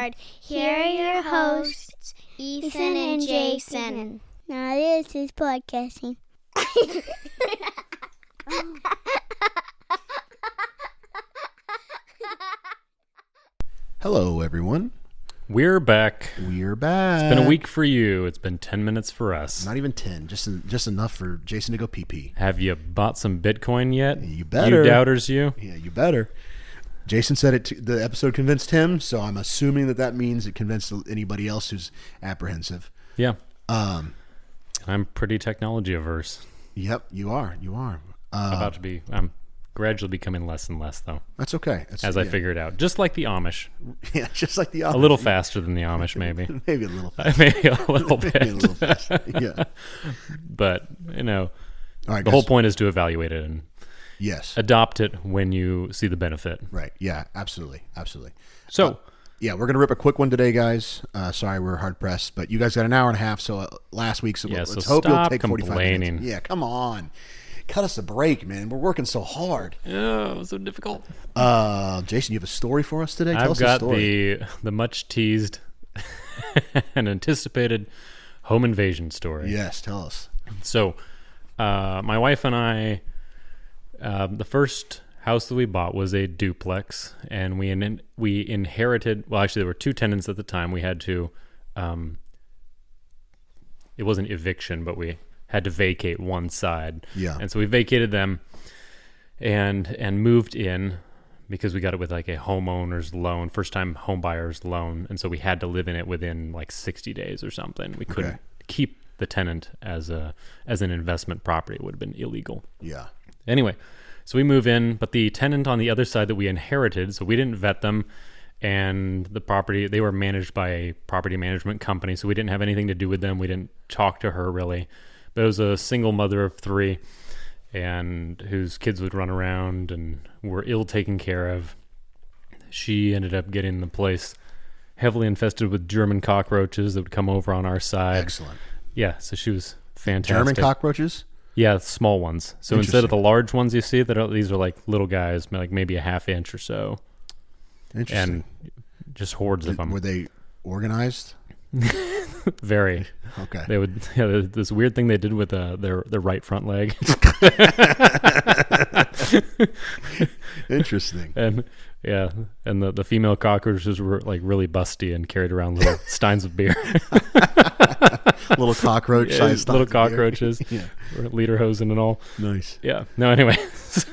Yard. Here are your hosts, Ethan and Jason. Now this is podcasting. Hello, everyone. We're back. We're back. It's been a week for you. It's been 10 minutes for us. Not even 10. Just enough for Jason to go pee-pee. Have you bought some Bitcoin yet? You better. You doubters, you? Yeah, you better. Jason said the episode convinced him, so I'm assuming that means it convinced anybody else who's apprehensive. Yeah. I'm pretty technology averse. Yep, you are. I'm gradually becoming less and less, though. That's okay. I figure it out. Just like the Amish. Yeah, just like the Amish. A little faster than the Amish, maybe. Maybe a little faster. Maybe a little bit. Maybe a little faster. Yeah. But, All right, the whole point is to evaluate it and adopt it when you see the benefit. Right. Yeah, absolutely. So... yeah, we're going to rip a quick one today, guys. Sorry, we're hard-pressed, but you guys got an hour and a half, so last week, so let's hope you'll take 45 minutes. Yeah, come on. Cut us a break, man. We're working so hard. Yeah, it was so difficult. Jason, you have a story for us today? Tell us I've a story. got the much-teased and anticipated home invasion story. Yes, tell us. So, my wife and I, the first house that we bought was a duplex, and we inherited. Well, actually, there were two tenants at the time. We had to. It wasn't eviction, but we had to vacate one side. Yeah. And so we vacated them, and moved in because we got it with like a homeowner's loan, first time home buyer's loan, and so we had to live in it within like 60 days or something. We couldn't keep the tenant as an investment property. It would have been illegal. Yeah. Anyway. So we move in, but the tenant on the other side that we inherited, so we didn't vet them, and the property, they were managed by a property management company, so we didn't have anything to do with them. We didn't talk to her really. But it was a single mother of three, and whose kids would run around and were ill taken care of. She ended up getting the place heavily infested with German cockroaches that would come over on our side. Excellent. Yeah, so she was fantastic. German cockroaches? Yeah, small ones. So instead of the large ones you see, these are like little guys, like maybe a half inch or so. Interesting. And just hordes of them. Were they organized? Very. Okay. They would. Yeah, this weird thing they did with their right front leg. Interesting. And the female cockroaches were like really busty and carried around little steins of beer. Little cockroach sized little cockroaches. Yeah. Lederhosen and all. Nice. Yeah. No, anyway. So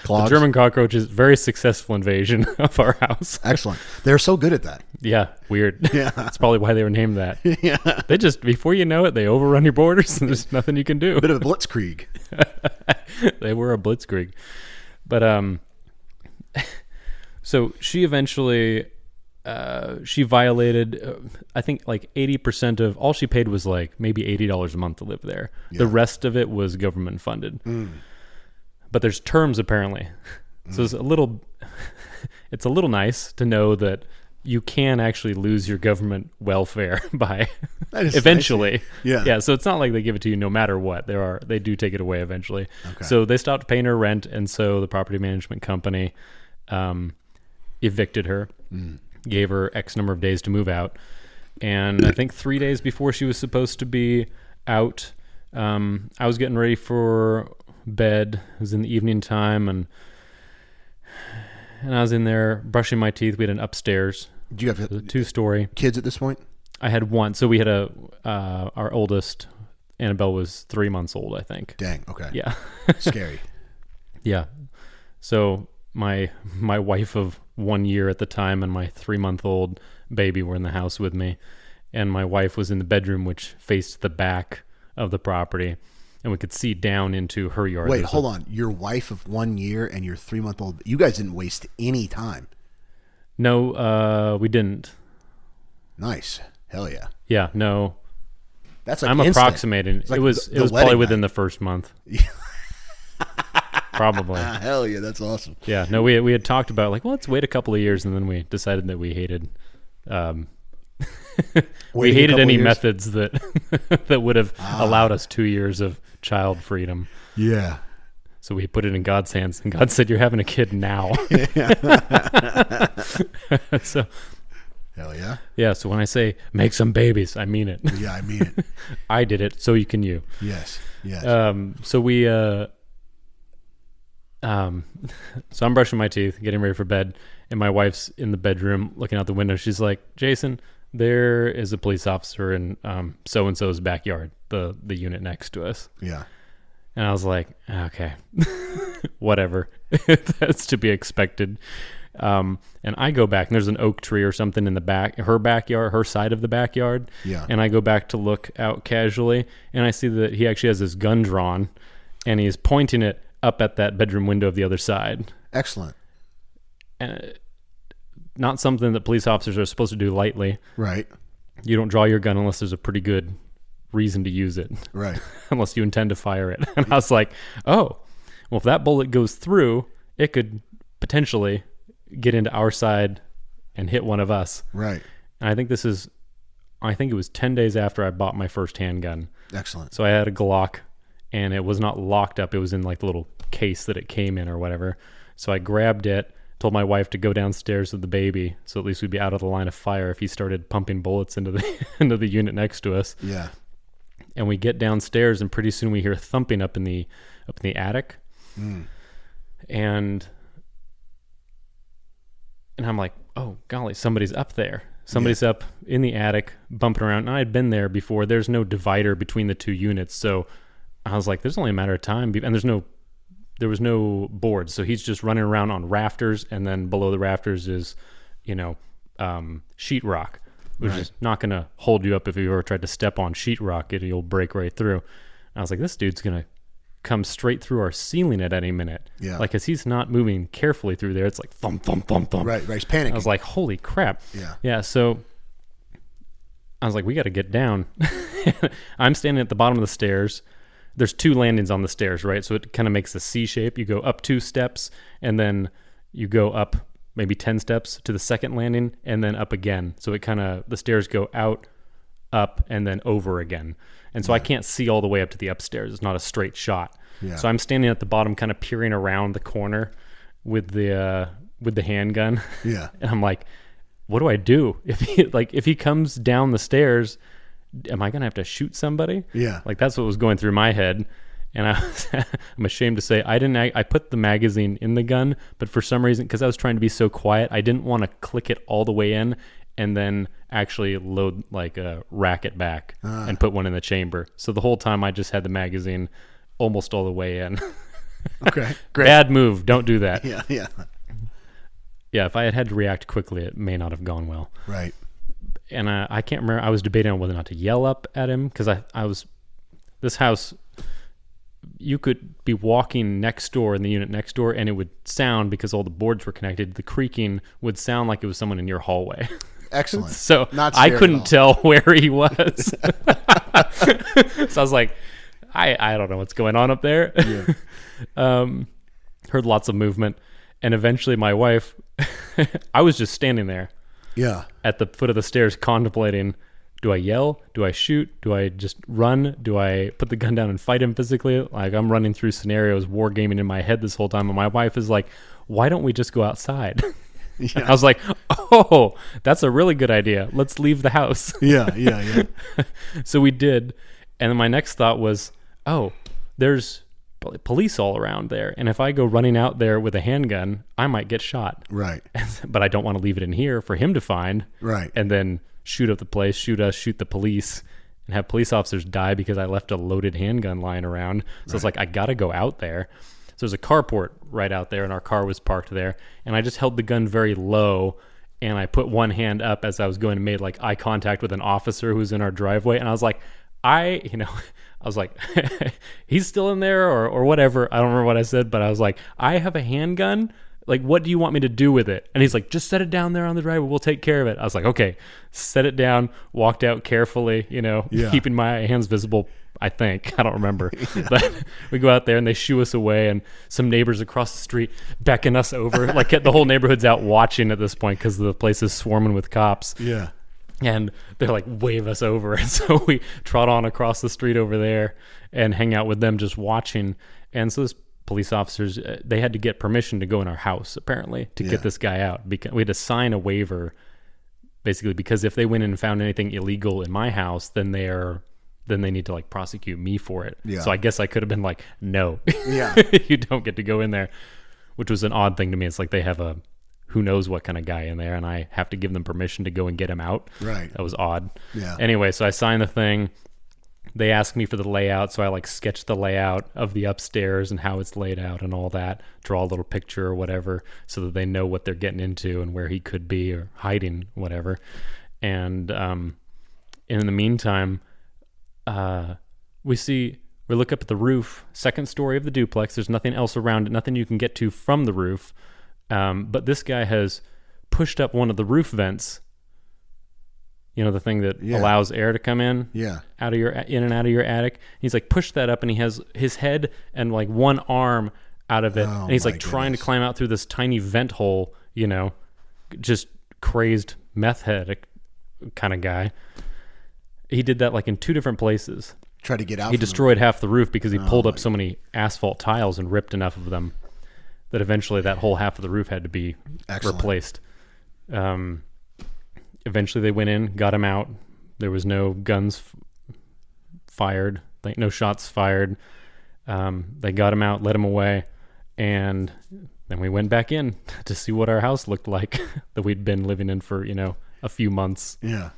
the German cockroaches, very successful invasion of our house. Excellent. They're so good at that. Yeah. Weird. Yeah. That's probably why they were named that. Yeah. They just, before you know it, they overrun your borders and there's nothing you can do. A bit of a blitzkrieg. They were a blitzkrieg. But, so she eventually, she violated, I think like 80% of, all she paid was like maybe $80 a month to live there. Yeah. The rest of it was government funded. But there's terms apparently. So it's a little nice to know that you can actually lose your government welfare by eventually. Nice. Yeah. Yeah. So it's not like they give it to you no matter what. They do take it away eventually. Okay. So they stopped paying her rent, and so the property management company evicted her, gave her X number of days to move out. And I think 3 days before she was supposed to be out, I was getting ready for bed. It was in the evening time, and I was in there brushing my teeth. We had an upstairs. Do you have a 2-story kids at this point? I had one. So we had our oldest, Annabelle, was 3 months old, I think. Dang. Okay. Yeah. Scary. Yeah. So my wife of 1 year at the time and my 3-month-old baby were in the house with me, and my wife was in the bedroom which faced the back of the property, and we could see down into her yard. Wait, hold on. Your wife of 1 year and your 3-month-old, you guys didn't waste any time. No, we didn't. Nice. Hell yeah. Yeah, no. That's like I'm instant. approximating. Like it was the probably wedding within night. the first month. Probably. Hell yeah, that's awesome. Yeah, no, we had talked about like, well, let's wait a couple of years, and then we decided that we hated we hated any methods that that would have allowed us 2 years of child freedom. Yeah. So we put it in God's hands, and God said, "You're having a kid now." So, Hell yeah. Yeah, so when I say make some babies, I mean it. Yeah, I mean it. I did it, so you can you. Yes, yes. So we, so I'm brushing my teeth, getting ready for bed, and my wife's in the bedroom looking out the window. She's like, Jason, there is a police officer in so-and-so's backyard, the unit next to us. Yeah. And I was like, okay, whatever. That's to be expected. And I go back, and there's an oak tree or something in the back, her backyard, her side of the backyard. Yeah. And I go back to look out casually, and I see that he actually has his gun drawn, and he's pointing it up at that bedroom window of the other side. Excellent. And not something that police officers are supposed to do lightly. Right. You don't draw your gun unless there's a pretty good reason to use it. Right. Unless you intend to fire it. And I was like, oh, well, if that bullet goes through, it could potentially get into our side and hit one of us. Right. And I think it was 10 days after I bought my first handgun. Excellent. So I had a Glock, and it was not locked up. It was in like the little case that it came in or whatever. So I grabbed it, told my wife to go downstairs with the baby, so at least we'd be out of the line of fire if he started pumping bullets into the unit next to us. Yeah. And we get downstairs, and pretty soon we hear thumping up in the attic. And I'm like, oh golly, somebody's up there. Somebody's up in the attic bumping around. And I had been there before. There's no divider between the two units, so I was like, there's only a matter of time. And there was no boards, so he's just running around on rafters, and then below the rafters is, sheetrock, which is not going to hold you up if you ever tried to step on sheetrock. You'll break right through. And I was like, this dude's going to come straight through our ceiling at any minute. Yeah. Like, as he's not moving carefully through there, it's like thump, thump, thump, thump. Right, he's panicking. I was like, holy crap. Yeah. Yeah, so I was like, we got to get down. I'm standing at the bottom of the stairs. There's 2 landings on the stairs, right? So it kind of makes a C shape. You go up 2 steps, and then you go up maybe 10 steps to the second landing, and then up again. So it the stairs go out, up, and then over again. And so I can't see all the way up to the upstairs. It's not a straight shot. Yeah. So I'm standing at the bottom, kind of peering around the corner with the handgun. Yeah. And I'm like, what do I do? If he comes down the stairs, am I going to have to shoot somebody? Yeah. Like, that's what was going through my head. And I'm ashamed to say I put the magazine in the gun, but for some reason, because I was trying to be so quiet, I didn't want to click it all the way in and then actually load, rack it back and put one in the chamber. So the whole time I just had the magazine almost all the way in. Okay, great. Bad move. Don't do that. Yeah, yeah. Yeah, if I had to react quickly, it may not have gone well. Right. And I can't remember. I was debating on whether or not to yell up at him, because this house, you could be walking next door in the unit next door, and it would sound, because all the boards were connected, the creaking would sound like it was someone in your hallway. Excellent. So Not I couldn't tell where he was. So I was like, I don't know what's going on up there. Yeah. Heard lots of movement, and eventually my wife, I was just standing there. Yeah. At the foot of the stairs, contemplating, do I yell? Do I shoot? Do I just run? Do I put the gun down and fight him physically? Like, I'm running through scenarios, wargaming in my head this whole time, and my wife is like, why don't we just go outside? Yeah. I was like, oh, that's a really good idea. Let's leave the house. Yeah. So we did, and then my next thought was, oh, there's police all around there, and if I go running out there with a handgun, I might get shot. Right. But I don't want to leave it in here for him to find. Right. And then shoot up the place, shoot us, shoot the police, and have police officers die because I left a loaded handgun lying around. So It's like, I got to go out there. So there's a carport right out there, and our car was parked there. And I just held the gun very low, and I put one hand up as I was going and made eye contact with an officer who was in our driveway. And I was like, I was like, he's still in there or whatever. I don't remember what I said, but I was like, I have a handgun. Like, what do you want me to do with it? And he's like, just set it down there on the driveway. We'll take care of it. I was like, okay. Set it down, walked out carefully, keeping my hands visible, I think. I don't remember. Yeah. But we go out there, and they shoo us away, and some neighbors across the street beckon us over. The whole neighborhood's out watching at this point because the place is swarming with cops. Yeah. And they're like, wave us over. And so we trot on across the street over there and hang out with them just watching. And so this police officers, they had to get permission to go in our house, apparently, to get this guy out. Because we had to sign a waiver basically because if they went in and found anything illegal in my house, then they need to like prosecute me for it. Yeah. So I guess I could have been like, no, yeah, you don't get to go in there, which was an odd thing to me. It's like they have a who knows what kind of guy in there, and I have to give them permission to go and get him out. Right. That was odd. Yeah. Anyway, so I signed the thing. They asked me for the layout, so I like sketched the layout of the upstairs and how it's laid out and all that, draw a little picture or whatever so that they know what they're getting into and where he could be or hiding, whatever. And in the meantime, we look up at the roof, second story of the duplex. There's nothing else around it, nothing you can get to from the roof. But this guy has pushed up one of the roof vents. You know, the thing that allows air to come in, in and out of your attic. He's like pushed that up, and he has his head and like one arm out of it, and he's like trying to climb out through this tiny vent hole. You know, just crazed meth head kind of guy. He did that like in 2 different places. Try to get out. He destroyed half the roof because he pulled up so many asphalt tiles and ripped enough of them that eventually that whole half of the roof had to be replaced. Eventually they went in, got him out. There was no guns fired, like no shots fired. They got him out, let him away, and then we went back in to see what our house looked like that we'd been living in for, a few months. Yeah.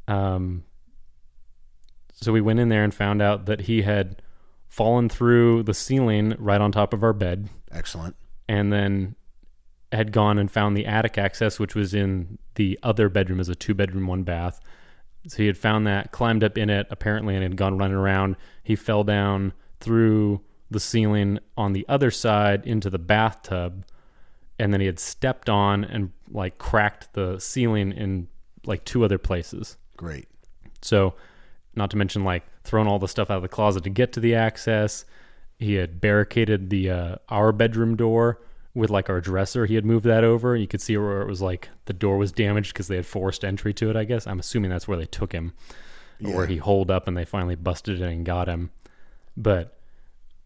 So we went in there and found out that he had fallen through the ceiling right on top of our bed. Excellent. And then had gone and found the attic access, which was in the other bedroom, as a 2-bedroom, 1-bath. So he had found that, climbed up in it apparently, and had gone running around. He fell down through the ceiling on the other side into the bathtub, and then he had stepped on and like cracked the ceiling in like 2 other places. Great. So, not to mention like throwing all the stuff out of the closet to get to the access. He had barricaded the our bedroom door with like our dresser. He had moved that over, and you could see where it was like the door was damaged because they had forced entry to it, I guess. I'm assuming that's where they took him, or where he holed up and they finally busted it and got him. But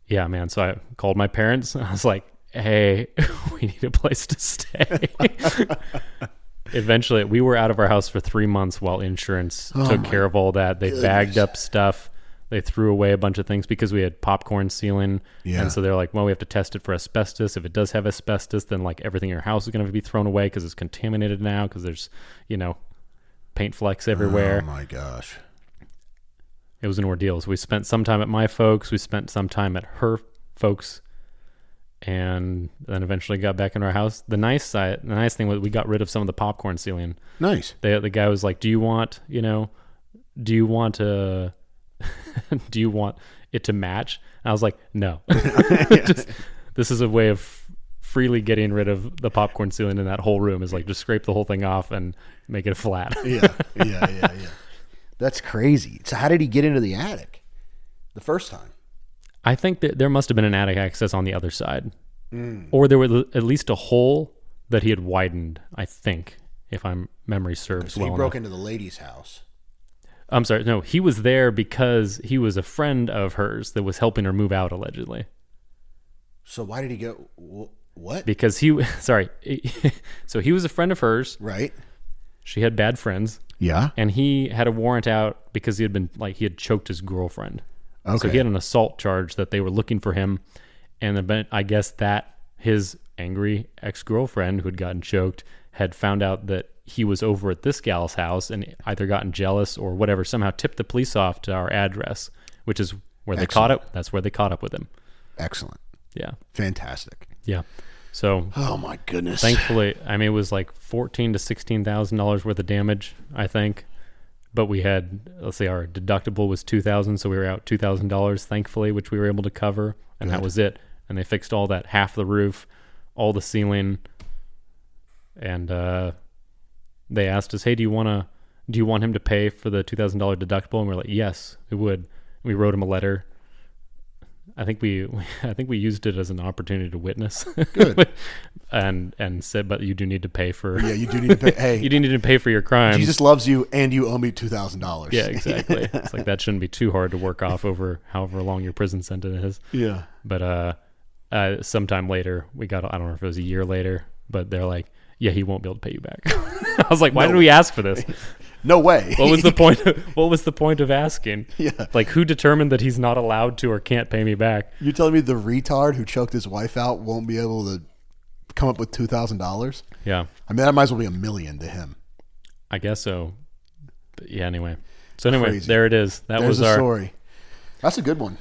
yeah, man, so I called my parents. I was like, hey, we need a place to stay. Eventually, we were out of our house for 3 months while insurance took care of all that. They bagged up stuff. They threw away a bunch of things because we had popcorn ceiling. Yeah. And so they're like, well, we have to test it for asbestos. If it does have asbestos, then like everything in your house is going to be thrown away because it's contaminated now because there's, paint flecks everywhere. Oh, my gosh. It was an ordeal. So we spent some time at my folks. We spent some time at her folks. And then eventually got back in our house. The nice thing was we got rid of some of the popcorn ceiling. Nice. The guy was like, do you want it to match? And I was like, no. This is a way of freely getting rid of the popcorn ceiling in that whole room, is like just scrape the whole thing off and make it flat. Yeah. That's crazy. So how did he get into the attic the first time? I think that there must have been an attic access on the other side. Or there was at least a hole that he had widened, I think, if my memory serves well enough. So he broke into the lady's house. I'm sorry. No, he was there because he was a friend of hers that was helping her move out, allegedly. So why did he go? What? Because so he was a friend of hers. Right. She had bad friends. Yeah. And he had a warrant out because he had choked his girlfriend. Okay. So he had an assault charge that they were looking for him. And I guess that his angry ex-girlfriend who had gotten choked had found out that he was over at this gal's house and either gotten jealous or whatever, somehow tipped the police off to our address, which is where they caught up. That's where they caught up with him. Excellent. Yeah. Fantastic. Yeah. So, oh my goodness. Thankfully, it was like $14,000 to $16,000 worth of damage, I think. But we had, let's say our deductible was $2,000, so we were out $2,000, thankfully, which we were able to cover, and that was it. And they fixed all that, half the roof, all the ceiling, and they asked us, hey, do you want him to pay for the $2,000 deductible? And we're like, yes, we would. We wrote him a letter. I think we used it as an opportunity to witness. Good. and said, but you do need to pay for. Yeah, you do need to pay. Hey, you do need to pay for your crimes. Jesus loves you, and you owe me $2,000. Yeah, exactly. It's like that shouldn't be too hard to work off over however long your prison sentence is. Yeah. But sometime later, we got, I don't know if it was a year later, but they're like, yeah, he won't be able to pay you back. I was like, why did we ask for this? No way. What was the point? What was the point of asking? Yeah. Like, who determined that he's not allowed to or can't pay me back? You're telling me the retard who choked his wife out won't be able to come up with $2,000? Yeah. I mean, that might as well be $1 million to him. I guess so. But yeah, anyway. So anyway, Crazy. there it is. There's was our story. That's a good one.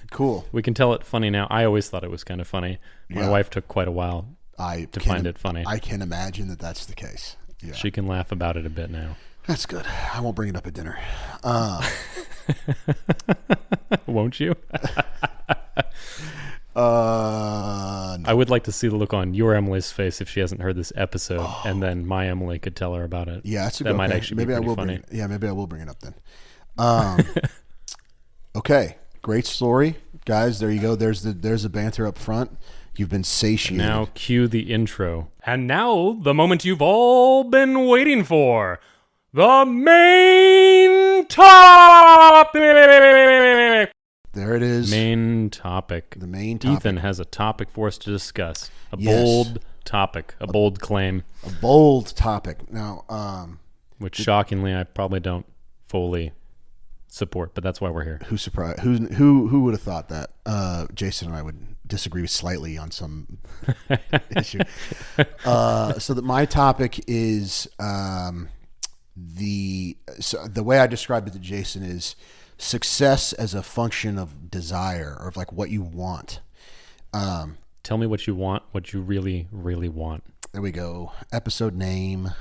Cool. We can tell it funny now. I always thought it was kind of funny. My wife took quite a while to find it funny. I can imagine that that's the case. Yeah. She can laugh about it a bit now. That's good. I won't bring it up at dinner. Won't you? No. I would like to see the look on your Emily's face if she hasn't heard this episode, and then my Emily could tell her about it. Yeah, that might actually be pretty funny. Maybe I will bring it up then. Okay, great story, guys. There you go. There's the banter up front. You've been satiated. Now cue the intro. And now the moment you've all been waiting for. The main topic. There it is. Main topic. The main topic. Ethan has a topic for us to discuss. Bold topic. A bold claim. A bold topic. Now, which shockingly I probably don't fully support, but that's why we're here. Who would have thought that? Jason and I would disagree slightly on some issue. So that my topic is the way I described it to Jason is success as a function of desire, or of like what you want. Tell me what you want, what you really, really want. There we go. Episode name.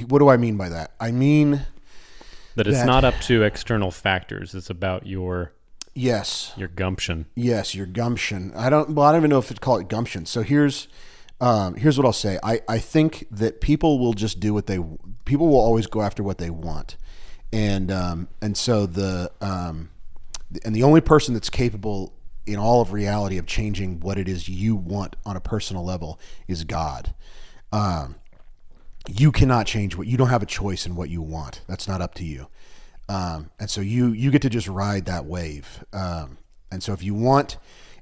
What do I mean by that? I mean that it's not up to external factors. It's about your gumption. Yes, your gumption. I don't even know if to call it gumption. So here's what I'll say. I think that people will just do people will always go after what they want. And so the only person that's capable in all of reality of changing what it is you want on a personal level is God. You cannot change you don't have a choice in what you want. That's not up to you. And so you get to just ride that wave. And so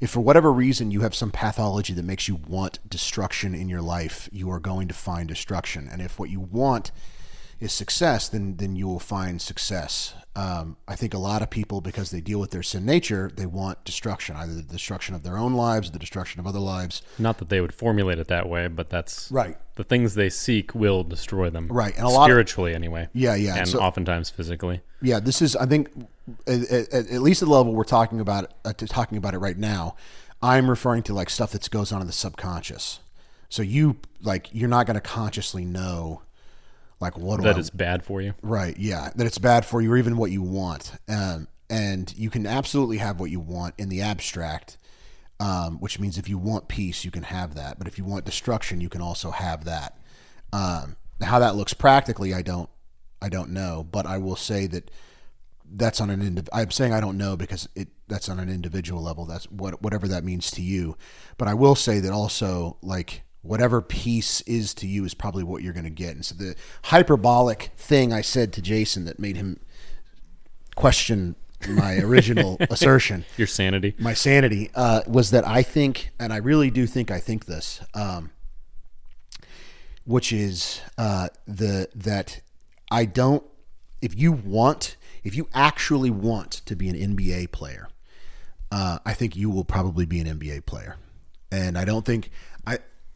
if for whatever reason you have some pathology that makes you want destruction in your life, you are going to find destruction. And if what you want is success, then you will find success. I think a lot of people, because they deal with their sin nature, they want destruction, either the destruction of their own lives, the destruction of other lives. Not that they would formulate it that way, but that's right. The things they seek will destroy them. Right. And spiritually anyway. Yeah. And so, oftentimes physically. Yeah, this is, I think, at least at the level we're talking about it right now, I'm referring to like stuff that goes on in the subconscious. So you're not going to consciously know like what that it's bad for you. Right. Yeah. That it's bad for you, or even what you want. And you can absolutely have what you want in the abstract, which means if you want peace, you can have that. But if you want destruction, you can also have that. How that looks practically, I don't know. But I will say that's on I'm saying I don't know because that's on an individual level. That's whatever that means to you. But I will say that also, like, whatever peace is to you is probably what you're going to get. And so the hyperbolic thing I said to Jason that made him question my original assertion, your sanity, my sanity, was that I think, and I really do think I think this, which is that I don't. If you actually want to be an NBA player, I think you will probably be an NBA player, and I don't think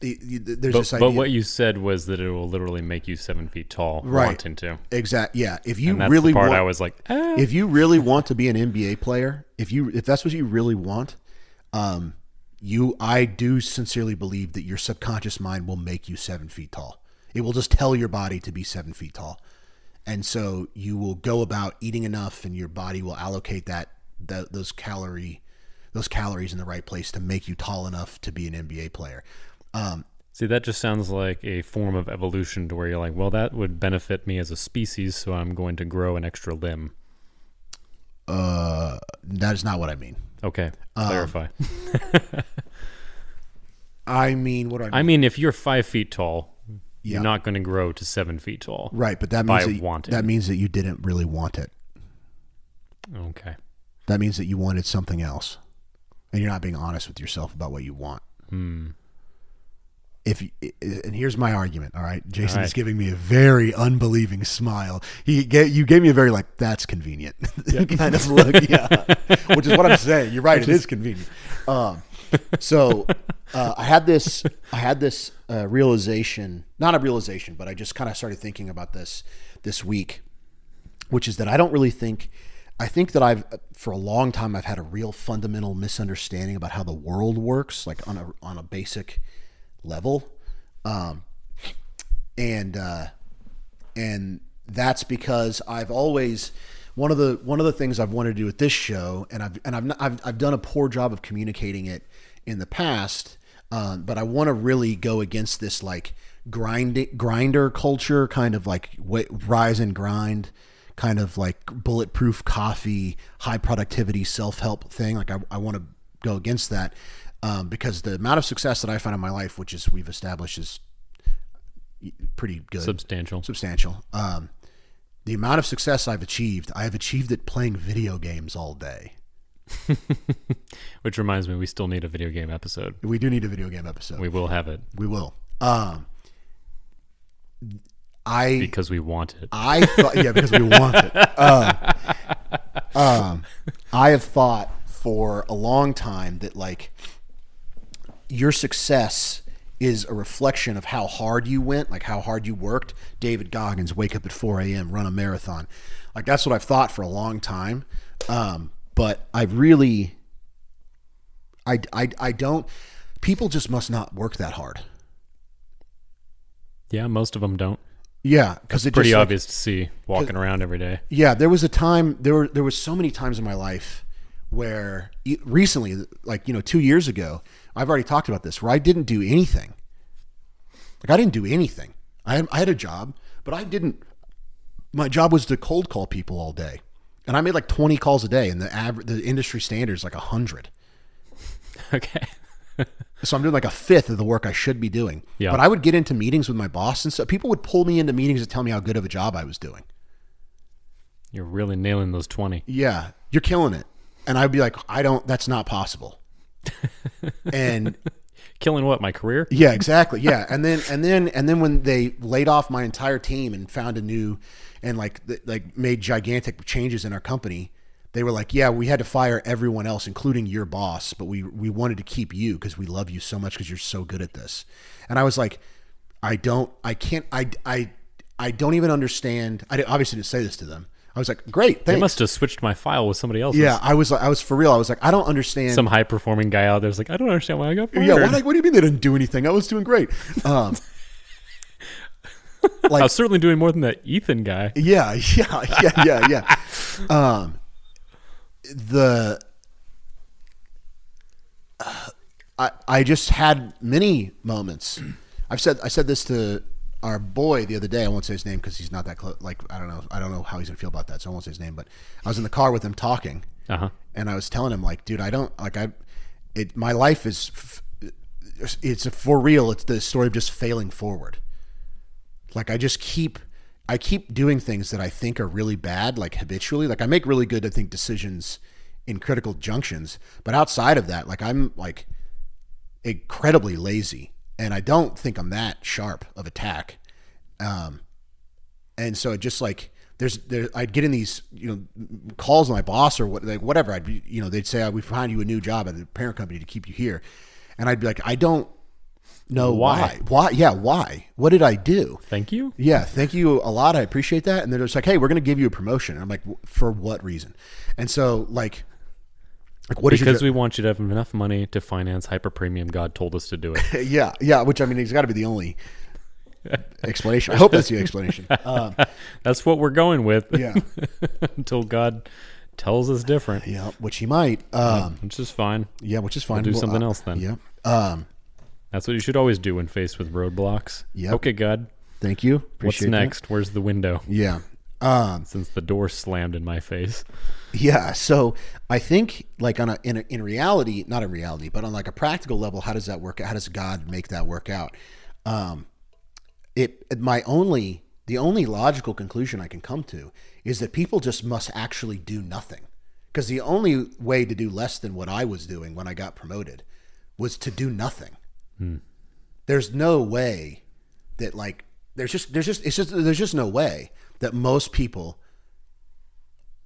there's this idea. But what you said was that it will literally make you 7 feet tall, right? Wanting to. Exactly. Yeah. If you and that's really the part want, I was like, if you really want to be an NBA player, if that's what you really want, I do sincerely believe that your subconscious mind will make you 7 feet tall. It will just tell your body to be 7 feet tall, and so you will go about eating enough, and your body will allocate those calories in the right place to make you tall enough to be an NBA player. See, that just sounds like a form of evolution to where you're like, well, that would benefit me as a species, so I'm going to grow an extra limb. That is not what I mean. Okay, clarify. I mean, what do I mean? I mean, if you're 5 feet tall, yeah, you're not going to grow to 7 feet tall. Right, but that means that you didn't really want it. Okay. that means that you wanted something else, and you're not being honest with yourself about what you want. And here's my argument. All right, Jason is giving me a very unbelieving smile. You gave me a very like, that's convenient kind of look. Yeah, which is what I'm saying. You're right. It is convenient. So I had this realization, not a realization, but I just kind of started thinking about this week, which is that I think that for a long time, I've had a real fundamental misunderstanding about how the world works, like on a basic level. And that's because I've always, one of the things I've wanted to do with this show, and I've done a poor job of communicating it in the past. But I want to really go against this like grinder culture, kind of like rise and grind, kind of like bulletproof coffee, high productivity, self-help thing. Like I want to go against that, because the amount of success that I find in my life, which is we've established is pretty good. Substantial. The amount of success I have achieved it playing video games all day. Which reminds me, we still need a video game episode. We do need a video game episode. We will have it. We will. Because we want it. Because we want it. I have thought for a long time that like your success is a reflection of how hard you went, like how hard you worked. David Goggins, wake up at 4 a.m., run a marathon. Like that's what I've thought for a long time. But I really, I don't, people just must not work that hard. Yeah, most of them don't. Yeah, because it's pretty obvious to see walking around every day. Yeah, there was a time, there was so many times in my life where recently, like, 2 years ago, I've already talked about this, where I didn't do anything. Like I didn't do anything. I had a job, but my job was to cold call people all day. And I made like 20 calls a day, and the industry standard is like 100. Okay. So I'm doing like a fifth of the work I should be doing. Yeah. But I would get into meetings with my boss and stuff. People would pull me into meetings to tell me how good of a job I was doing. You're really nailing those 20. Yeah. You're killing it. And I'd be like, that's not possible. And killing what? My career? Yeah, exactly. Yeah. And then when they laid off my entire team and found a new, and like made gigantic changes in our company, they were like, yeah, we had to fire everyone else, including your boss, but we wanted to keep you because we love you so much because you're so good at this. And I was like, I don't even understand. I obviously didn't say this to them. I was like, great, thanks. They must have switched my file with somebody else's. Yeah, I was for real. I was like, I don't understand. Some high performing guy out there's like, I don't understand why I got fired. Yeah, what do you mean they didn't do anything? I was doing great. Like, I was certainly doing more than that Ethan guy. Yeah. I just had many moments. I said this to our boy the other day. I won't say his name because he's not that close. Like I don't know how he's gonna feel about that, so I won't say his name. But I was in the car with him talking, and I was telling him like, dude, my life is it's for real. It's the story of just failing forward. Like I keep doing things that I think are really bad, like habitually. Like I make really good, I think, decisions in critical junctions, but outside of that, like I'm like incredibly lazy, and I don't think I'm that sharp of attack. And so it just like I'd get in these calls with my boss or whatever. I'd be they'd say, we find you a new job at the parent company to keep you here, and I'd be like, I don't know why. Yeah, why? What did I do? Thank you. Yeah, thank you a lot. I appreciate that. And they're just like, hey, we're going to give you a promotion. And I'm like, for what reason? And so like what is because we want you to have enough money to finance hyper premium. God told us to do it. yeah. Which I mean, it's got to be the only explanation. I hope that's the explanation. That's what we're going with. Yeah. Until God tells us different. Yeah, which he might. Which is fine. Yeah, which is fine. We'll do something else then. Yeah. That's what you should always do when faced with roadblocks. Yep. Okay, God. Thank you. Appreciate What's next? Where's the window? Yeah. Since the door slammed in my face. Yeah. So I think like in reality, not in reality, but on like a practical level, how does that work out? How does God make that work out? The only logical conclusion I can come to is that people just must actually do nothing. Because the only way to do less than what I was doing when I got promoted was to do nothing. There's no way that like there's just no way that most people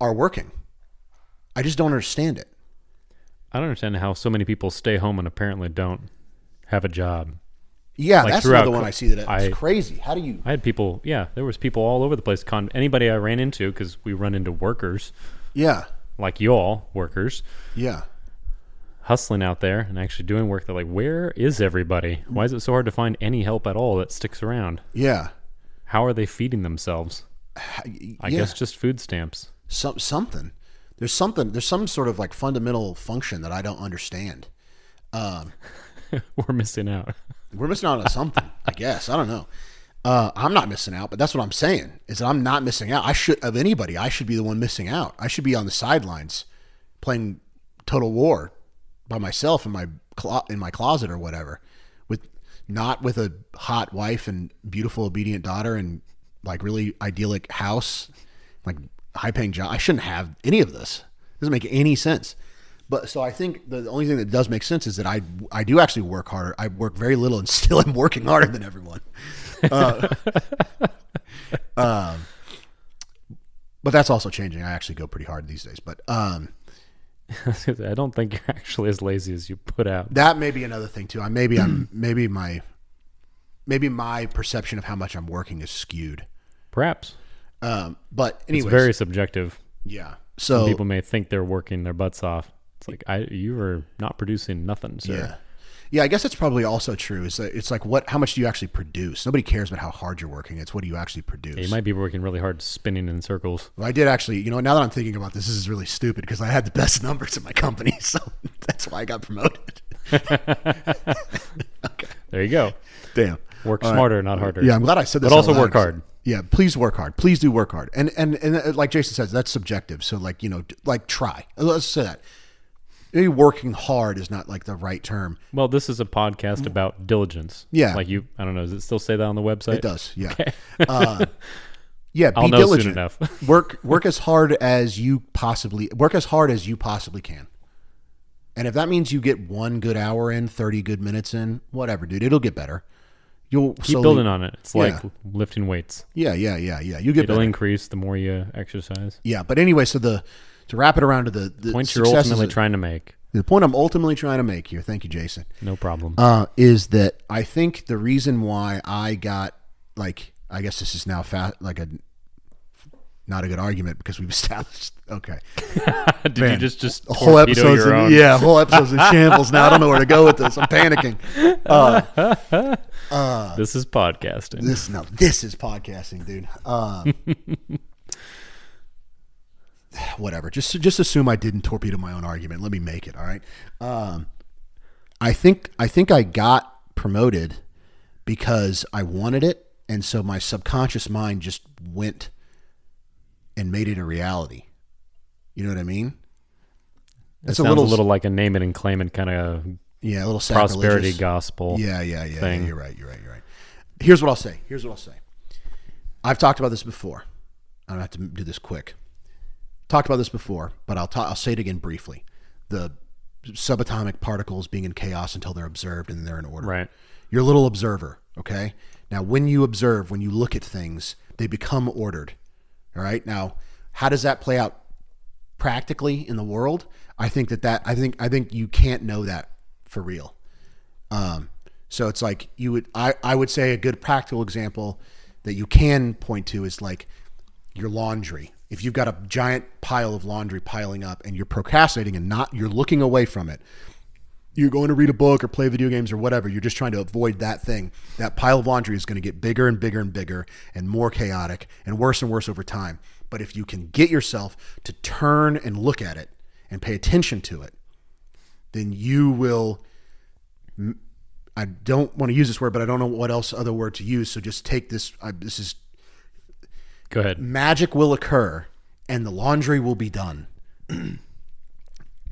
are working. I just don't understand it. I don't understand how so many people stay home and apparently don't have a job. Yeah, Like that's throughout another one I see that it's crazy. How do you? I had people, there was people all over the place. Anybody I ran into, because we run into workers Yeah, like you all, workers, yeah. hustling out there and actually doing work. They're like, where is everybody? Why is it so hard to find any help at all that sticks around? Yeah. How are they feeding themselves? I guess just food stamps. Something. There's some sort of like fundamental function that I don't understand. We're missing out. We're missing out on something, I guess. I don't know. I'm not missing out, but that's what I'm saying is that I'm not missing out. I should be the one missing out. I should be on the sidelines playing Total War by myself in my closet or whatever, not with a hot wife and beautiful obedient daughter and like really idyllic house, like high paying job. I shouldn't have any of this. It doesn't make any sense. But so I think the only thing that does make sense is that I do actually work harder. I work very little and still am working harder than everyone. But that's also changing. I actually go pretty hard these days. But I don't think you're actually as lazy as you put out. that may be another thing too. Maybe my perception of how much I'm working is skewed. Perhaps. But anyways, It's very subjective. yeah. Some So people may think they're working their butts off. It's like, you are not producing nothing, sir. yeah. I guess that's probably also true. Is that it's like how much do you actually produce? Nobody cares about how hard you're working. It's what do you actually produce. Yeah, you might be working really hard, spinning in circles. Well, I did actually. Now that I'm thinking about this is really stupid because I had the best numbers in my company, so that's why I got promoted. Okay. There you go. Damn. Work All smarter, not harder. Yeah, I'm glad I said this. But also out loud. work hard. Yeah, please work hard. Please do work hard. And like Jason says, that's subjective. So like try. Let's say that. Maybe working hard is not like the right term. Well, this is a podcast about diligence. Yeah. Like I don't know, does it still say that on the website? It does. Yeah. Okay. Yeah. Be I'll know diligent. soon enough. work as hard as you possibly can. And if that means you get 1 good hour in, 30 good minutes in, whatever, dude, it'll get better. You'll Keep building on it. It's like lifting weights. Yeah. You get It'll better. increase the more you exercise. Yeah. But anyway, so to wrap it around to the Point you're successes ultimately trying to make. The point I'm ultimately trying to make here, thank you, Jason, No problem. is that I think the reason why I got, like, I guess this is now not a good argument because we've established, okay. Did Man, you just whole torpedo episode's your own? whole episode's in shambles now. I don't know where to go with this. I'm panicking. This is podcasting. This is podcasting, dude. Whatever. Just assume I didn't torpedo my own argument. Let me make it. All right. I think I got promoted because I wanted it, and so my subconscious mind just went and made it a reality. You know what I mean? It sounds a little like a name it and claim it kind of a little prosperity sacrilegious. gospel. Yeah. thing. You're right. Here's what I'll say. I've talked about this before. I don't have to do this quick. Talked about this before, but I'll say it again briefly. The subatomic particles being in chaos until they're observed and they're in order. Right. You're a little observer, okay? Now, when you observe, when you look at things, they become ordered. All right? Now, how does that play out practically in the world? I think I think you can't know that for real. So it's like I would say a good practical example that you can point to is like your laundry. If you've got a giant pile of laundry piling up and you're procrastinating and you're looking away from it, you're going to read a book or play video games or whatever, you're just trying to avoid that thing. That pile of laundry is going to get bigger and bigger and bigger and more chaotic and worse over time. But if you can get yourself to turn and look at it and pay attention to it, then you will, I don't want to use this word, but I don't know what other word to use. So just take this. Go ahead. Magic will occur and the laundry will be done.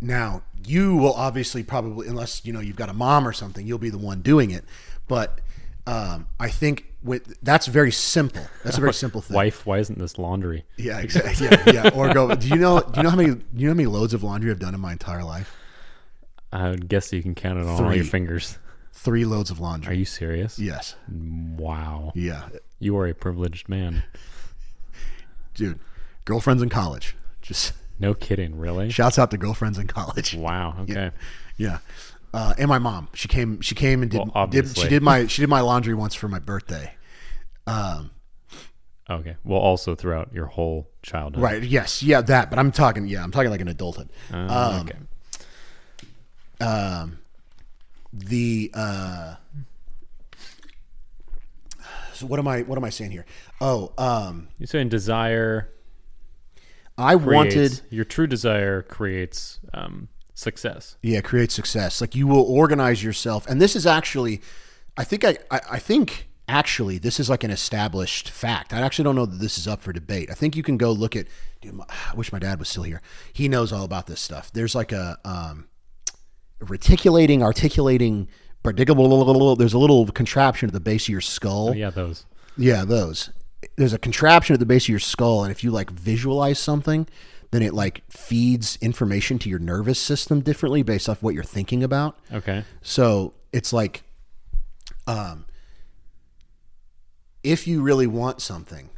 Now, you will obviously probably, unless you've got a mom or something, you'll be the one doing it. But I think that's very simple. That's a very simple thing. Wife, why isn't this laundry? Yeah, exactly. Yeah. Or go. Do you know how many loads of laundry I've done in my entire life? I would guess you can count it on all your fingers. 3 loads of Are laundry. you serious? Yes. Wow. Yeah. You are a privileged man. Dude, girlfriends in college. Just No kidding, really? shouts out to girlfriends in college. Wow. Okay. Yeah. And my mom. She came and did, Well, obviously. she did my laundry once for my birthday. Okay. Well, also throughout your whole childhood. Right. Yes. Yeah. That. But I'm talking like an adulthood. Okay. So what am I saying here? Oh, You're saying desire I creates, wanted. your true desire creates success. Yeah, create success. Like you will organize yourself, and this is actually, I think actually this is like an established fact. I actually don't know that this is up for debate. I think you can go look at. Dude, I wish my dad was still here. He knows all about this stuff. There's like a articulating. There's a little contraption at the base of your skull. Oh, yeah, those. Yeah, those. There's a contraption at the base of your skull, and if you like visualize something, then it like feeds information to your nervous system differently based off what you're thinking about. Okay. So it's like, if you really want something,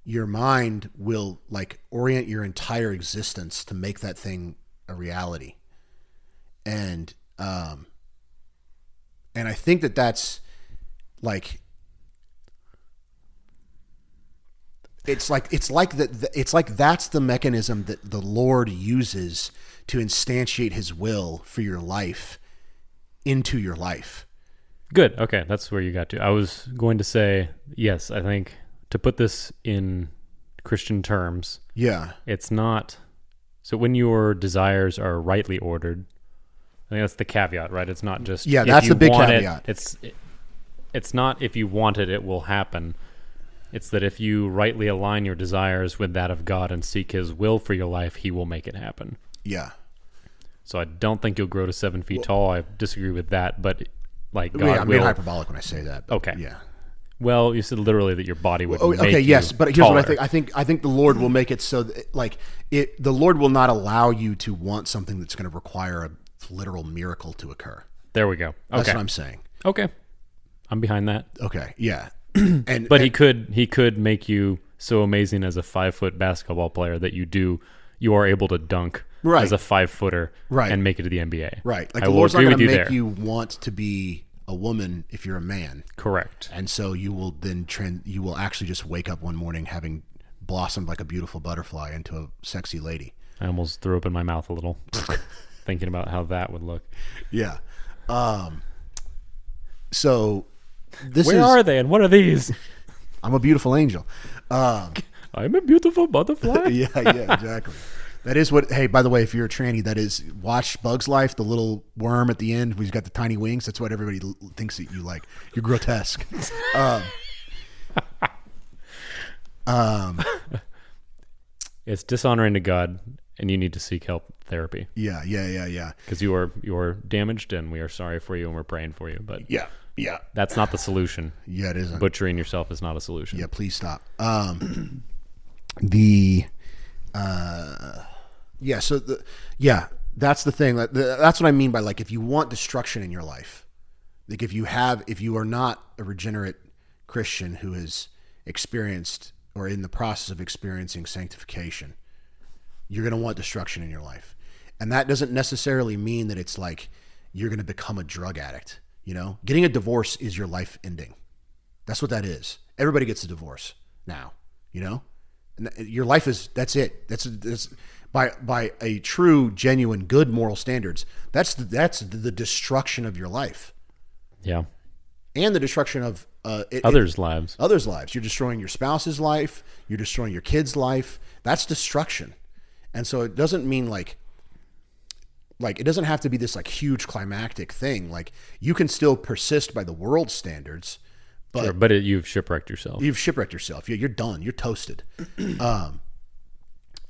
your mind will like orient your entire existence to make that thing a reality. And I think that that's like, it's like that's the mechanism that the Lord uses to instantiate his will for your life into your life. Good. Okay. That's where you got to. I was going to say, yes, I think to put this in Christian terms, Yeah. it's not. So when your desires are rightly ordered, I think that's the caveat, right? It's not just. Yeah, if that's you the big want caveat. It's not if you want it, it will happen. It's that if you rightly align your desires with that of God and seek his will for your life, he will make it happen. Yeah. So I don't think you'll grow to 7 feet tall. I disagree with that, but like God I'm being will. hyperbolic when I say that. But Okay. Yeah. Well, you said literally that your body would make Okay. Yes, you but here's what I taller. think. I think the Lord will make it so that, like the Lord will not allow you to want something that's going to require a literal miracle to occur. There we go. That's Okay. what I'm saying. Okay. I'm behind that. Okay. Yeah. But he could make you so amazing as a 5-foot basketball player that you are able to dunk Right. as a 5-footer Right. and make it to the NBA. Right. Like I the will Lord's not agree going with to you make there. you want to be a woman if you're a man. Correct. And so you will then you will actually just wake up one morning having blossomed like a beautiful butterfly into a sexy lady. I almost threw up in my mouth a little thinking about how that would look. Yeah. So this Where is are they and what are these? I'm a beautiful angel. I'm a beautiful butterfly. Yeah, exactly. That is what. Hey, by the way, if you're a tranny, that is watch Bug's Life, the little worm at the end who's got the tiny wings. That's what everybody thinks that you like. You're grotesque. It's dishonoring to God, and you need to seek help therapy Yeah. because you are damaged, and we are sorry for you, and we're praying for you. But Yeah. that's not the solution. Yeah, it isn't. Butchering yourself is not a solution. Yeah, please stop. That's the thing. That's what I mean by like if you want destruction in your life, like if you are not a regenerate Christian who has experienced or in the process of experiencing sanctification, you're going to want destruction in your life. And that doesn't necessarily mean that it's like you're going to become a drug addict. You know, getting a divorce is your life ending. That's what that is. Everybody gets a divorce now, you know, and your life that's it. That's by a true, genuine, good moral standards. That's the destruction of your life Yeah. and the destruction of Others' lives. others' lives. You're destroying your spouse's life. You're destroying your kid's life. That's destruction. And so it doesn't mean like it doesn't have to be this like huge climactic thing. Like you can still persist by the world's standards, but Sure, but you've shipwrecked yourself. you've shipwrecked yourself. You're done. You're toasted. And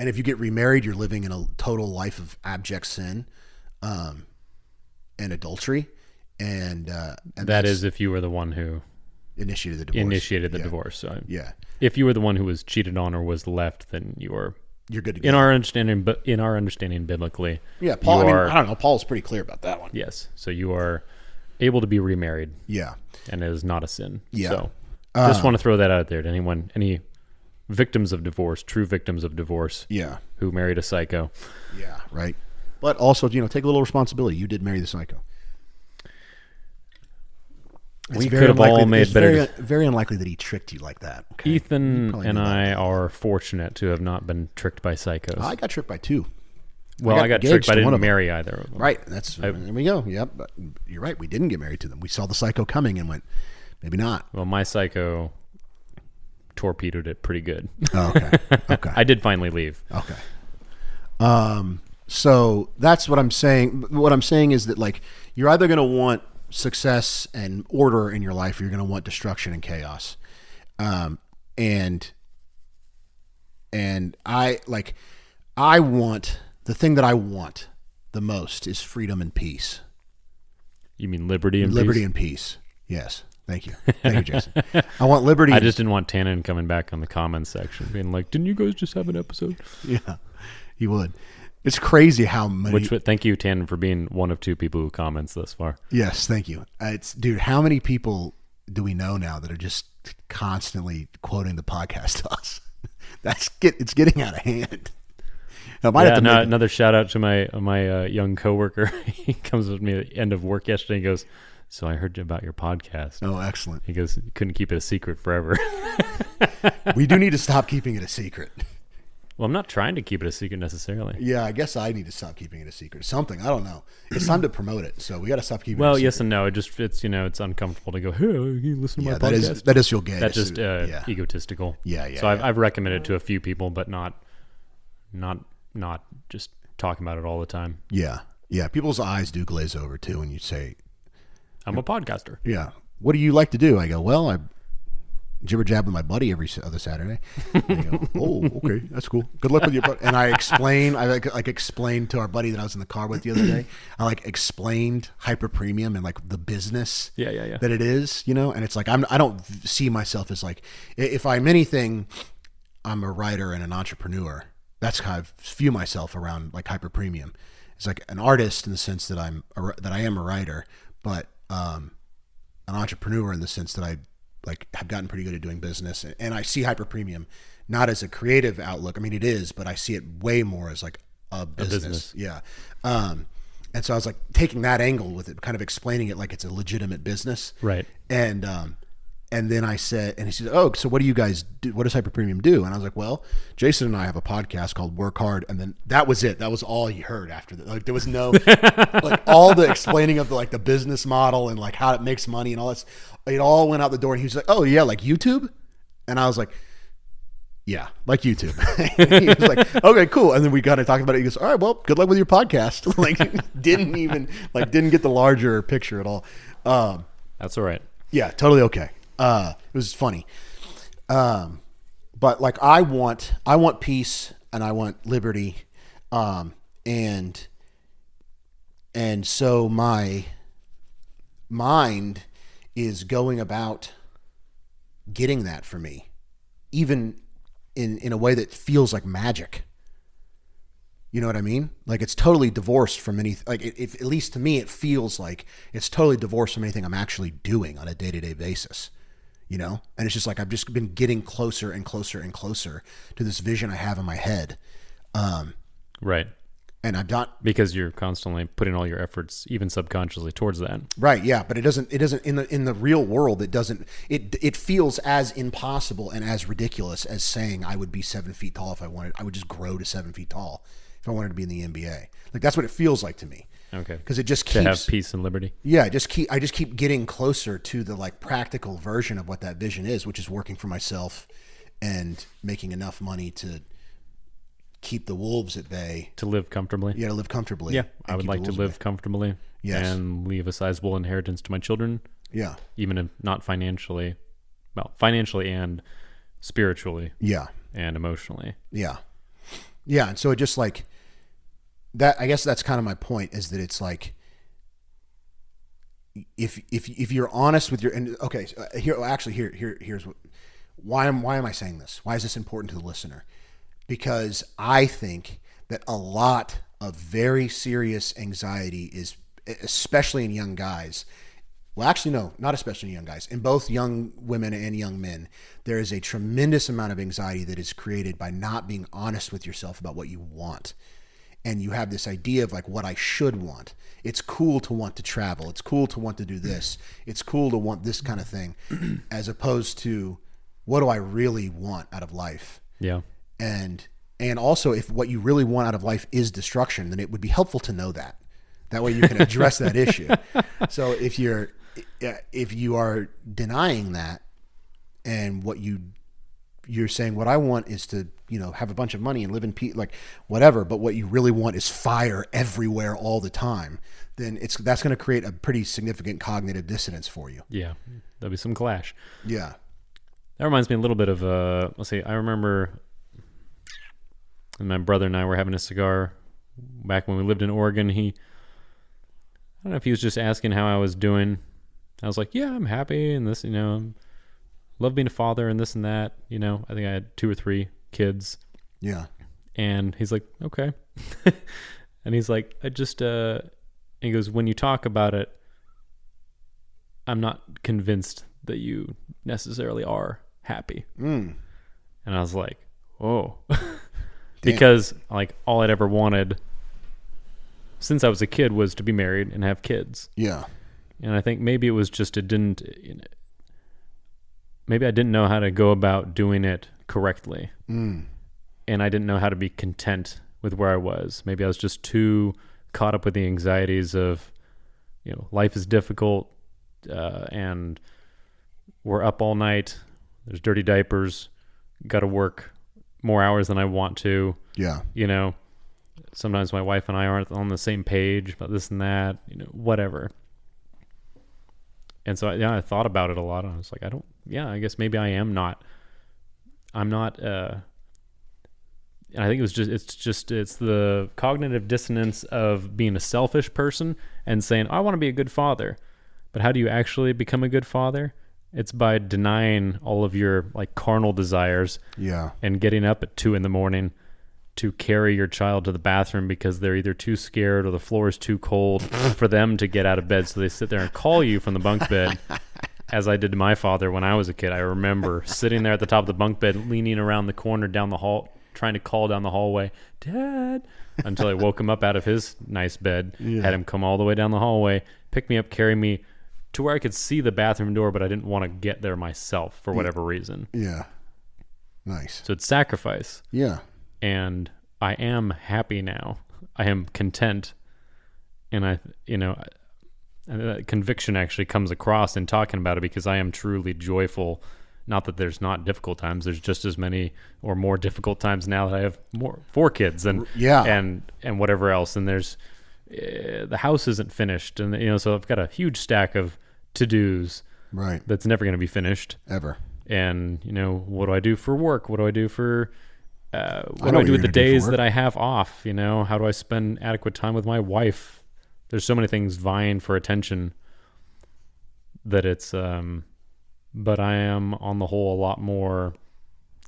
if you get remarried, you're living in a total life of abject sin and adultery. and That that's is if you were the one who initiated the divorce. initiated the Yeah. divorce. So Yeah, if you were the one who was cheated on or was left, then you are you're good to go. in our understanding. But in our understanding biblically, Yeah, Paul. you I are- don't know. Paul's pretty clear about that one. yes. So you are able to be remarried, Yeah, and it is not a sin. Yeah. So just want to throw that out there to anyone, any victims of divorce, true victims of divorce, yeah, who married a psycho. yeah. Right. But also, take a little responsibility. You did marry the psycho. We could have all made it's better. very unlikely that he tricked you like that. Okay? Ethan probably and knew I are fortunate to have not been tricked by psychos. I got tricked by two. Well, I got engaged tricked, but I to one didn't of them. marry either of them. Right. There we go. Yep. But you're right. We didn't get married to them. We saw the psycho coming and went, maybe not. Well, my psycho torpedoed it pretty good. Oh, okay. Okay. I did finally leave. Okay. So that's what I'm saying. What I'm saying is that like you're either going to want success and order in your life, or you're going to want destruction and chaos. And I want the thing that I want the most is freedom and peace. You mean liberty and Liberty peace? and peace. Yes. Thank you. Thank you, Jason. I want liberty. I just didn't want Tannen coming back on the comments section being like, didn't you guys just have an episode? Yeah, you would. It's crazy how many. Thank you, Tannen, for being one of two people who comments thus far. Yes, thank you. Dude, how many people do we know now that are just constantly quoting the podcast to us? It's getting out of hand. I might have to make- another shout out to my young coworker. He comes with me at the end of work yesterday and goes, so I heard about your podcast. Oh, excellent. He goes, you couldn't keep it a secret forever. We do need to stop keeping it a secret. Well, I'm not trying to keep it a secret necessarily. Yeah, I guess I need to stop keeping it a secret. Something, I don't know. It's time to promote it, so we got to stop keeping it a Well, secret. yes and no. It's uncomfortable to go, hey, you listen to my that podcast. is that is you'll get. That's It's- just egotistical. Yeah. So I've recommended it to a few people, but not just talking about it all the time. Yeah. People's eyes do glaze over too when you say, I'm a podcaster. yeah, what do you like to do? I go, well, I jibber jab with my buddy every other Saturday. And they go, oh, okay, that's cool. Good luck with your and I explained to our buddy that I was in the car with the other day. I explained hyper premium and the business Yeah. that it is, and it's like I don't see myself as if I'm anything, I'm a writer and an entrepreneur. That's how I view myself around hyper premium. It's like an artist in the sense that I am a writer, but an entrepreneur in the sense that I have gotten pretty good at doing business, and I see hyper premium not as a creative outlook. I mean, it is, but I see it way more as a business. Yeah. And so I was taking that angle with it, kind of explaining it like it's a legitimate business. Right. And then I said, and he said, oh, so what do you guys do? What does Hyper Premium do? And I was like, well, Jason and I have a podcast called Work Hard. And then that was it. That was all he heard after that. There was no, all the explaining of the business model and how it makes money and all this. It all went out the door. And he was like, oh yeah, YouTube? And I was like, yeah, YouTube. He was like, okay, cool. And then we kind of talked about it. He goes, all right, well, good luck with your podcast. Didn't get the larger picture at all. That's all right. Yeah, totally okay. It was funny. But I want peace and I want liberty. And so my mind is going about getting that for me, even in a way that feels like magic. You know what I mean? It's totally divorced from any, if at least to me, it feels like it's totally divorced from anything I'm actually doing on a day-to-day basis, and it's just I've just been getting closer and closer and closer to this vision I have in my head. Right. And I'm not, Because you're constantly putting all your efforts, even subconsciously, towards that. right. Yeah. But it doesn't in the real world, it feels as impossible and as ridiculous as saying I would be 7 feet tall if I wanted. I would just grow to 7 feet tall if I wanted to be in the NBA. That's what it feels like to me. Okay. Because it just To keeps have peace and liberty. Yeah, I just keep getting closer to the practical version of what that vision is, which is working for myself and making enough money to keep the wolves at bay. To live comfortably. Yeah, to live comfortably. Yeah. and I would keep the like to wolves at live bay. comfortably. Yes. And leave a sizable inheritance to my children, Yeah, even if not financially. Well, financially and spiritually yeah, and emotionally. yeah, yeah. And so it just that. I guess that's kind of my point, is that it's if you're honest with your, and okay, so here's what, why am I saying this? Why is this important to the listener? Because I think that a lot of very serious anxiety is, especially in young guys. Well, actually, no, not especially in young guys. In both young women and young men, there is a tremendous amount of anxiety that is created by not being honest with yourself about what you want. And you have this idea of like what I should want. It's cool to want to travel. It's cool to want to do this. It's cool to want this kind of thing, as opposed to what do I really want out of life? Yeah. And also, if what you really want out of life is destruction, then it would be helpful to know that. That way you can address that issue. So if you are denying that, and what you're saying, what I want is to, have a bunch of money and live in peace, like whatever, but what you really want is fire everywhere all the time, then that's going to create a pretty significant cognitive dissonance for you. Yeah. There'll be some clash. Yeah. That reminds me a little bit of, let's see, I remember my brother and I were having a cigar back when we lived in Oregon. I don't know if he was just asking how I was doing. I was like, yeah, I'm happy and this, love being a father and this and that. I think I had 2 or 3 kids. Yeah. And he's like, okay. And he's like, he goes, when you talk about it, I'm not convinced that you necessarily are happy. And I was like, whoa. Because like all I'd ever wanted since I was a kid was to be married and have kids. Yeah. And I think maybe it was just maybe I didn't know how to go about doing it correctly. And I didn't know how to be content with where I was. Maybe I was just too caught up with the anxieties of, life is difficult, and we're up all night. There's dirty diapers. Got to work more hours than I want to. Yeah. Sometimes my wife and I aren't on the same page about this and that, whatever. And so, I thought about it a lot. And I was like, I guess maybe I'm not, and I think it's the cognitive dissonance of being a selfish person and saying, I want to be a good father. But how do you actually become a good father? It's by denying all of your like carnal desires. Yeah. And getting up at 2 a.m. to carry your child to the bathroom because they're either too scared or the floor is too cold for them to get out of bed. So they sit there and call you from the bunk bed, as I did to my father when I was a kid. I remember sitting there at the top of the bunk bed, leaning around the corner down the hall, trying to call down the hallway, Dad, until I woke him up out of his nice bed, had him come all the way down the hallway, pick me up, carry me to where I could see the bathroom door, but I didn't want to get there myself for whatever reason. Yeah. Nice. So it's sacrifice. Yeah. And I am happy now. I am content. And conviction actually comes across in talking about it, because I am truly joyful. Not that there's not difficult times. There's just as many or more difficult times now that I have 4 kids and whatever else. And there's the house isn't finished, and so I've got a huge stack of to-dos. Right. That's never going to be finished ever. And what do I do for work? What do I do for what do I do with the days that I have off? How do I spend adequate time with my wife? There's so many things vying for attention that it's but I am on the whole a lot more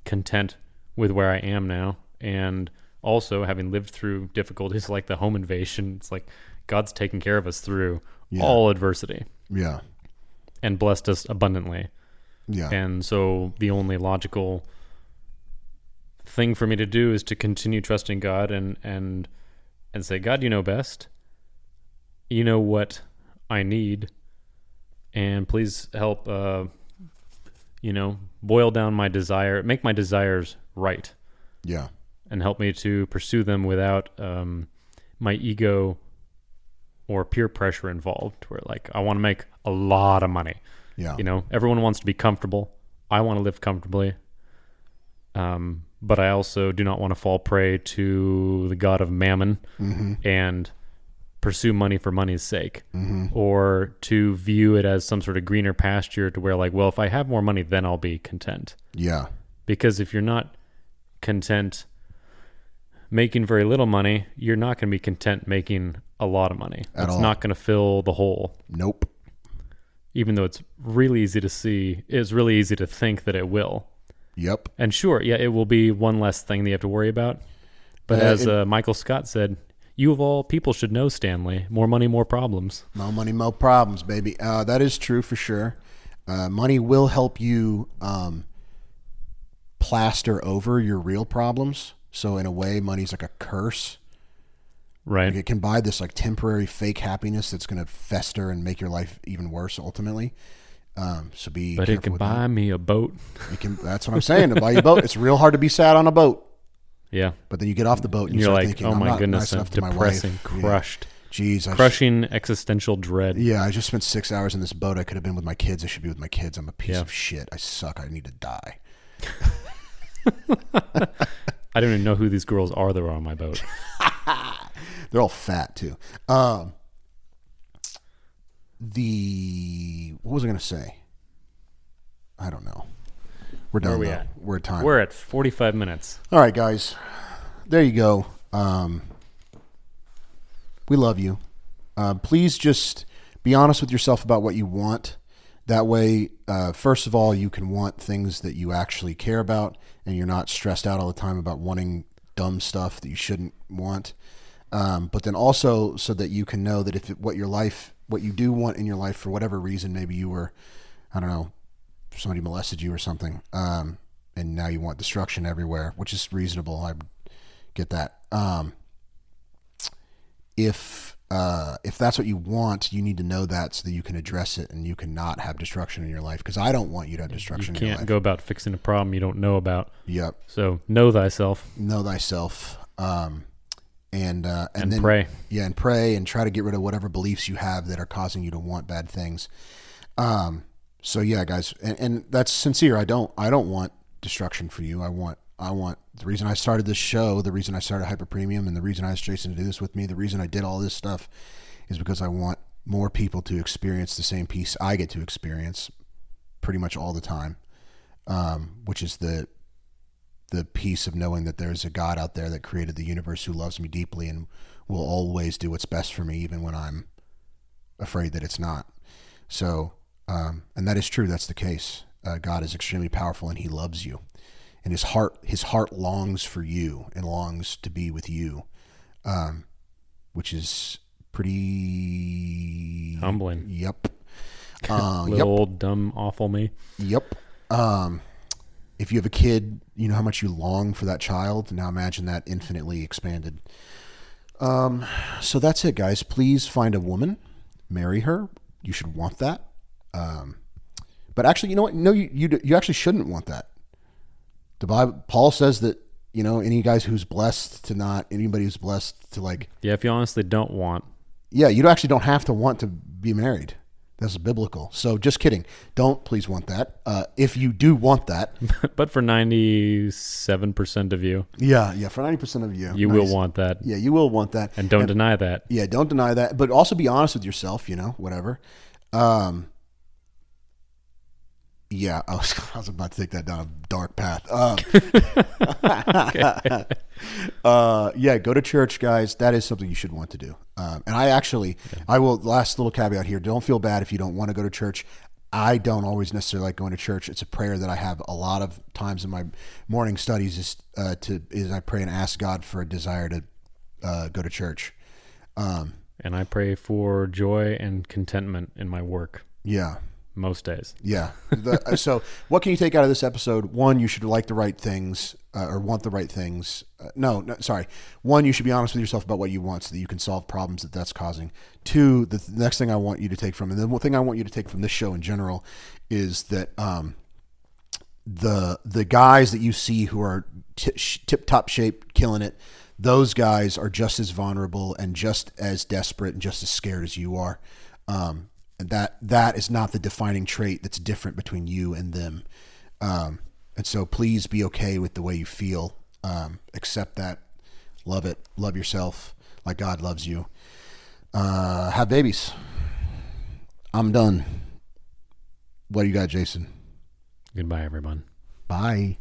content with where I am now. And also, having lived through difficulties like the home invasion, it's like God's taken care of us through all adversity. Yeah. And blessed us abundantly. Yeah. And so the only logical thing for me to do is to continue trusting God and say, God, you know best. You know what I need. And please help, boil down my desire, make my desires right. Yeah. And help me to pursue them without my ego or peer pressure involved, where like I want to make a lot of money. Yeah. Everyone wants to be comfortable. I want to live comfortably. But I also do not want to fall prey to the god of mammon and pursue money for money's sake, or to view it as some sort of greener pasture to where like, well, if I have more money, then I'll be content. Yeah. Because if you're not content making very little money, you're not going to be content making a lot of money. It's not going to fill the hole. Nope. even though it's really easy to see, it's really easy to think that it will. Yep. And sure, yeah, it will be one less thing that you have to worry about. But as Michael Scott said, you of all people should know, Stanley, more money, more problems. More money, more problems, baby. That is true for sure. Money will help you plaster over your real problems. So in a way, money's like a curse. Right. Like it can buy this like temporary fake happiness that's going to fester and make your life even worse ultimately. So be But careful it can with buy that. me a boat. That's what I'm saying. To buy you a boat, it's real hard to be sad on a boat. Yeah. But then you get off the boat and You're start like, thinking, oh I'm my not goodness, nice enough to my depressing, wife. crushed. Yeah. Jeez, Crushing existential dread. Yeah, I just spent 6 hours in this boat. I could have been with my kids. I should be with my kids. I'm a piece Yeah. of shit. I suck. I need to die. I don't even know who these girls are that are on my boat. They're all fat too. What was I going to say? I don't know. We're done. Where are we though. at? We're at time. We're at 45 minutes. All right, guys. There you go. We love you. Please just be honest with yourself about what you want. That way, first of all, you can want things that you actually care about, and you're not stressed out all the time about wanting dumb stuff that you shouldn't want. But then also so that you can know that if what you do want in your life for whatever reason, maybe you were, I don't know, somebody molested you or something, and now you want destruction everywhere, which is reasonable. I get that. If that's what you want, you need to know that so that you can address it and you cannot have destruction in your life. Because I don't want you to have destruction You in your can't life. go about fixing a problem you don't know about. Yep. So know thyself Know thyself. And and then pray. Yeah, and pray and try to get rid of whatever beliefs you have that are causing you to want bad things. So yeah, guys, and that's sincere. I don't want destruction for you. I want the reason I started this show, the reason I started Hyper Premium, and the reason I asked Jason to do this with me, the reason I did all this stuff is because I want more people to experience the same peace I get to experience pretty much all the time, which is the peace of knowing that there's a God out there that created the universe who loves me deeply and will always do what's best for me, even when I'm afraid that it's not. So, and that is true. That's the case. God is extremely powerful and he loves you. And his heart longs for you and longs to be with you, which is pretty Humbling. Yep. Little old dumb awful me. Yep. If you have a kid, you know how much you long for that child. Now imagine that infinitely expanded. So that's it, guys. Please find a woman, marry her. You should want that. But actually, you know what? No, you actually shouldn't want that. The Bible, Paul says that, you know, anybody who's blessed to like, Yeah, if you honestly don't want. yeah, you actually don't have to want to be married. That's biblical. So just kidding. Don't please want that. If you do want that. But for 97% of you, Yeah, for 90% of you. you Nice. will want that. Yeah, you will want that. And don't deny that. Yeah, don't deny that. But also be honest with yourself, you know, whatever. Yeah, I was about to take that down a dark path. Yeah, go to church, guys. That is something you should want to do. And I will, last little caveat here, don't feel bad if you don't want to go to church. I don't always necessarily like going to church. It's a prayer that I have a lot of times in my morning studies is I pray and ask God for a desire to go to church. And I pray for joy and contentment in my work Yeah. most days. Yeah. So what can you take out of this episode? One, you should like the right things or want the right things. Sorry. One, you should be honest with yourself about what you want so that you can solve problems that's causing. Two, the next thing I want you to take from, and the one thing I want you to take from this show in general is that the guys that you see who are tip-top shape, killing it, those guys are just as vulnerable and just as desperate and just as scared as you are. And that is not the defining trait that's different between you and them. And so please be okay with the way you feel. Accept that. Love it. Love yourself like God loves you. Have babies. I'm done. What do you got, Jason? Goodbye, everyone. Bye.